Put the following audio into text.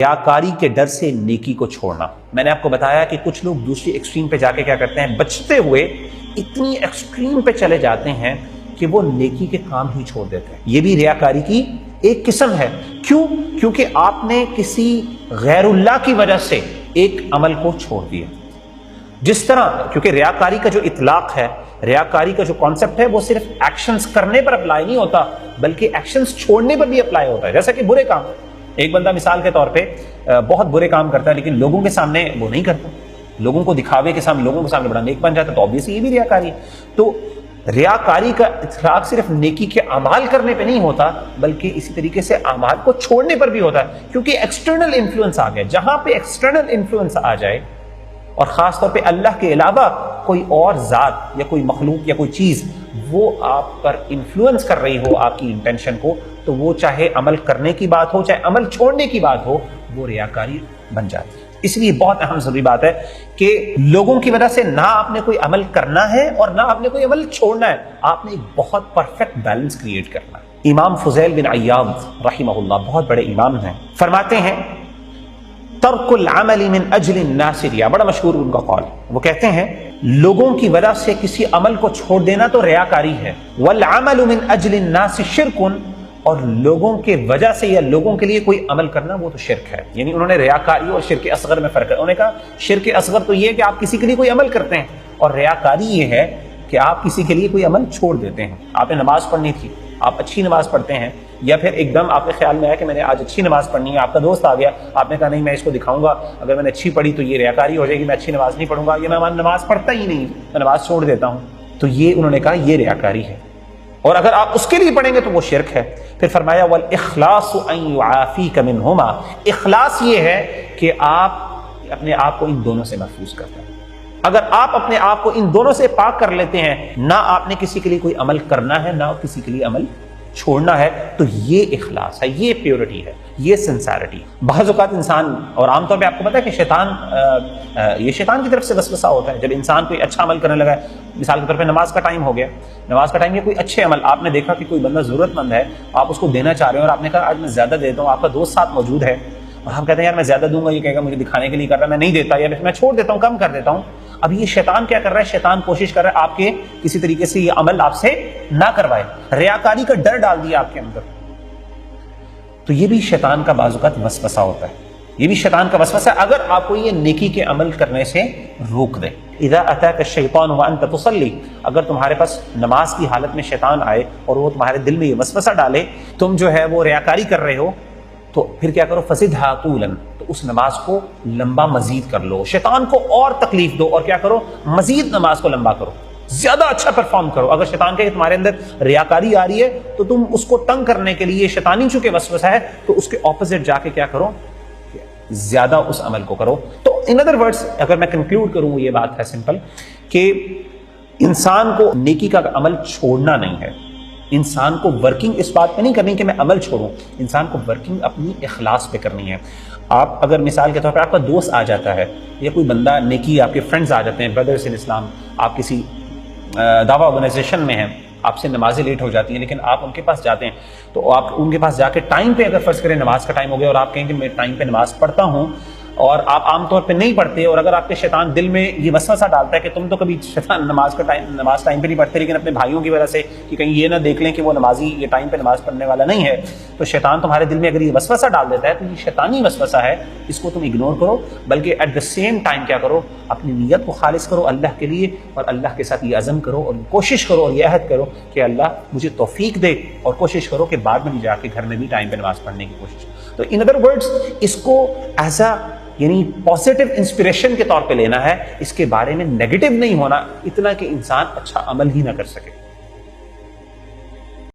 ریاکاری کے ڈر سے نیکی کو چھوڑنا۔ میں نے آپ کو بتایا کہ کچھ لوگ دوسری ایکسٹریم پہ جا کے کیا کرتے ہیں، بچتے ہوئے اتنی ایکسٹریم پہ چلے جاتے ہیں کہ وہ نیکی کے کام ہی چھوڑ دیتے ہیں۔ یہ بھی ریاکاری کی ایک قسم ہے۔ کیوں؟ کیونکہ آپ نے کسی غیر اللہ کی وجہ سے ایک عمل کو چھوڑ دیا۔ جس طرح، کیونکہ ریاکاری کا جو اطلاق ہے، ریاکاری کا جو کانسیپٹ ہے، وہ صرف ایکشنز کرنے پر اپلائی نہیں ہوتا بلکہ ایکشنز چھوڑنے پر بھی اپلائی ہوتا ہے۔ جیسا کہ برے کام، ایک بندہ مثال کے طور پہ بہت برے کام کرتا ہے لیکن لوگوں کے سامنے وہ نہیں کرتا، لوگوں کو دکھاوے کے سامنے، لوگوں کے سامنے بڑا نیک بن جاتا ہے، تو obviously یہ بھی ریاکاری ہے۔ تو ریاکاری کا اطلاق صرف نیکی کے اعمال کرنے پہ نہیں ہوتا بلکہ اسی طریقے سے اعمال کو چھوڑنے پر بھی ہوتا ہے، کیونکہ ایکسٹرنل انفلوئنس آ گیا۔ جہاں پہ ایکسٹرنل انفلوئنس آ جائے اور خاص طور پہ اللہ کے علاوہ کوئی اور ذات یا کوئی مخلوق یا کوئی چیز وہ آپ پر انفلوئنس کر رہی ہو آپ کی انٹینشن کو، تو وہ چاہے عمل کرنے کی بات ہو چاہے عمل چھوڑنے کی بات ہو، وہ ریاکاری بن جاتی ہے۔ اس لیے بہت اہم ضروری بات ہے کہ لوگوں کی وجہ سے نہ آپ نے کوئی عمل کرنا ہے اور نہ آپ نے کوئی عمل چھوڑنا ہے، آپ نے ایک بہت پرفیکٹ بیلنس کریٹ کرنا ہے۔ امام فضیل بن عیاض رحمہ اللہ بہت بڑے امام ہیں، فرماتے ہیں ترک العمل من اجل الناس ریا، بڑا مشہور ان کا قول۔ وہ کہتے ہیں لوگوں کی وجہ سے کسی عمل کو چھوڑ دینا تو ریاکاری ہے، والعمل من اجل الناس شرک، اور لوگوں کے وجہ سے یا لوگوں کے لیے کوئی عمل کرنا وہ تو شرک ہے۔ یعنی انہوں نے ریاکاری اور شرک اصغر میں فرق ہے۔ انہوں نے کہا شرک اصغر تو یہ ہے کہ آپ کسی کے لیے کوئی عمل کرتے ہیں، اور ریاکاری یہ ہے کہ آپ کسی کے لیے کوئی عمل چھوڑ دیتے ہیں۔ آپ نے نماز پڑھنی تھی، آپ اچھی نماز پڑھتے ہیں، یا پھر ایک دم آپ کے خیال میں آیا کہ میں نے آج اچھی نماز پڑھنی ہے، آپ کا دوست آ گیا، آپ نے کہا نہیں میں اس کو دکھاؤں گا، اگر میں نے اچھی پڑھی تو یہ ریاکاری ہو جائے گی، میں اچھی نماز نہیں پڑھوں گا، یا میں نماز پڑھتا ہی نہیں، میں نماز چھوڑ دیتا ہوں، تو یہ انہوں نے کہا یہ ریاکاری ہے۔ اور اگر آپ اس کے لیے پڑھیں گے تو وہ شرک ہے۔ پھر فرمایا والاخلاص ان يعافيك منهما، اخلاص یہ ہے کہ آپ اپنے آپ کو ان دونوں سے محفوظ کرتے ہیں۔ اگر آپ اپنے آپ کو ان دونوں سے پاک کر لیتے ہیں، نہ آپ نے کسی کے لیے کوئی عمل کرنا ہے نہ کسی کے لیے عمل چھوڑنا ہے، تو یہ اخلاص ہے، یہ پیورٹی ہے، یہ سنسیرٹی۔ بعض اوقات انسان، اور عام طور پہ آپ کو پتا ہے کہ یہ شیطان کی طرف سے وسوسہ ہوتا ہے۔ جب انسان کوئی اچھا عمل کرنے لگا ہے، مثال کے طور پہ نماز کا ٹائم ہو گیا، نماز کا ٹائم یا کوئی اچھے عمل، آپ نے دیکھا کہ کوئی بندہ ضرورت مند ہے، آپ اس کو دینا چاہ رہے ہیں اور آپ نے کہا آج میں زیادہ دیتا ہوں، آپ کا دوست ساتھ موجود ہے اور آپ کہتے ہیں یار میں زیادہ دوں گا، یہ کہے گا مجھے دکھانے کے لیے کر رہا ہے، میں نہیں دیتا، یا میں چھوڑ دیتا ہوں، کم کر دیتا ہوں۔ اب یہ شیطان کیا کر رہا ہے؟ شیطان کوشش کر رہا ہے آپ کے کسی طریقے سے یہ عمل آپ سے نہ کروائے، ریاکاری کا ڈر ڈال دیا آپ کے اندر۔ تو یہ بھی شیطان کا بعض اوقات وسوسہ ہوتا ہے، یہ بھی شیطان کا وسوسہ ہے، اگر آپ کو یہ نیکی کے عمل کرنے سے روک دے۔ اذا اتاک الشیطان وانت تصلی، اگر تمہارے پاس نماز کی حالت میں شیطان آئے اور وہ تمہارے دل میں یہ وسوسہ ڈالے تم جو ہے وہ ریاکاری کر رہے ہو، تو پھر کیا کرو؟ فزدھا طولا، تو اس نماز کو لمبا مزید کر لو، شیطان کو اور تکلیف دو اور کیا کرو؟ مزید نماز کو لمبا کرو، زیادہ اچھا پرفارم کرو۔ اگر شیطان کہ تمہارے اندر ریاکاری آ رہی ہے تو تم اس کو تنگ کرنے کے لیے، شیطانی چونکہ وسوسہ ہے تو اس کے اپوزٹ جا کے کیا کرو؟ زیادہ اس عمل کو کرو۔ تو ان ادر ورڈز اگر میں کنکلوڈ کروں، یہ بات ہے سمپل کہ انسان کو نیکی کا عمل چھوڑنا نہیں ہے، انسان کو ورکنگ اس بات پہ نہیں کرنی کہ میں عمل چھوڑوں، انسان کو ورکنگ اپنی اخلاص پہ کرنی ہے۔ آپ اگر مثال کے طور پہ آپ کا دوست آ جاتا ہے یا کوئی بندہ نیکی، آپ کے فرینڈز آ جاتے ہیں، بردرز ان اسلام، آپ کسی دعویٰ آرگنائزیشن میں ہیں، آپ سے نمازیں لیٹ ہو جاتی ہیں لیکن آپ ان کے پاس جاتے ہیں، تو آپ ان کے پاس جا کے ٹائم پہ، اگر فرض کریں نماز کا ٹائم ہو گیا اور آپ کہیں کہ میں ٹائم پہ نماز پڑھتا ہوں، اور آپ عام طور پہ نہیں پڑھتے، اور اگر آپ کے شیطان دل میں یہ وسوسہ ڈالتا ہے کہ تم تو کبھی شیطان نماز ٹائم پہ نہیں پڑھتے لیکن اپنے بھائیوں کی وجہ سے کہ کہیں یہ نہ دیکھ لیں کہ وہ نمازی یہ ٹائم پہ نماز پڑھنے والا نہیں ہے، تو شیطان تمہارے دل میں اگر یہ وسوسہ ڈال دیتا ہے تو یہ شیطانی وسوسہ ہے، اس کو تم اگنور کرو، بلکہ ایٹ دا سیم ٹائم کیا کرو؟ اپنی نیت کو خالص کرو اللہ کے لیے، اور اللہ کے ساتھ یہ عزم کرو اور کوشش کرو اور یہ عہد کرو کہ اللہ مجھے توفیق دے، اور کوشش کرو کہ بعد میں جا کے گھر میں بھی ٹائم پہ نماز پڑھنے کی کوشش۔ تو ان ادر ورڈز اس کو ایز اے یعنی پازیٹیو انسپریشن کے طور پہ لینا ہے، اس کے بارے میں نیگیٹو نہیں ہونا اتنا کہ انسان اچھا عمل ہی نہ کر سکے۔